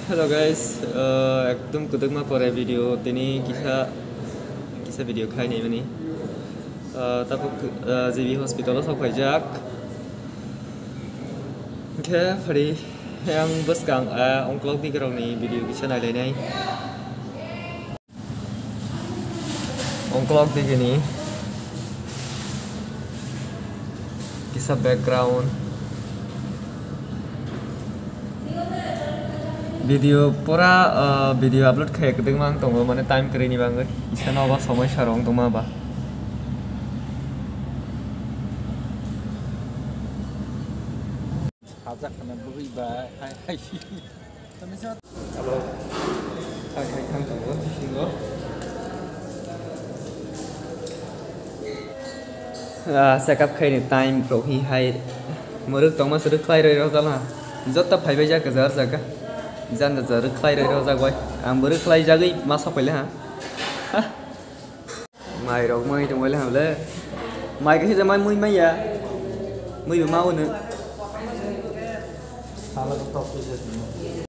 Hello guys, ekdom kuduk ma pore video tini kisah video khai nih mani. Tapi JB Hospital sok pajak. Oke, hari yang beskang onklog di kerong nih video kisah nai nih. Onklog di gini. Kisah background. Video pura video upload kayak kedeng mang tunggu mana time keren nih bang, isa nawa somai sarong tunggu apa? Ajak kena beri ba, hai. Halo, hai kang tunggu, singgo. Sekap kayak nih time pro hi hai, menurut tunggu sudah clear rồi lah, jatuh phải bây giờ cái giờ giờ Jan giờ rất khai rồi ra quay bữa khai ra cái má sọc phải lên hả mày rồi mày trong quay lên hả lẽ mày cái gì mày mui mấy giờ mui bị mau nữa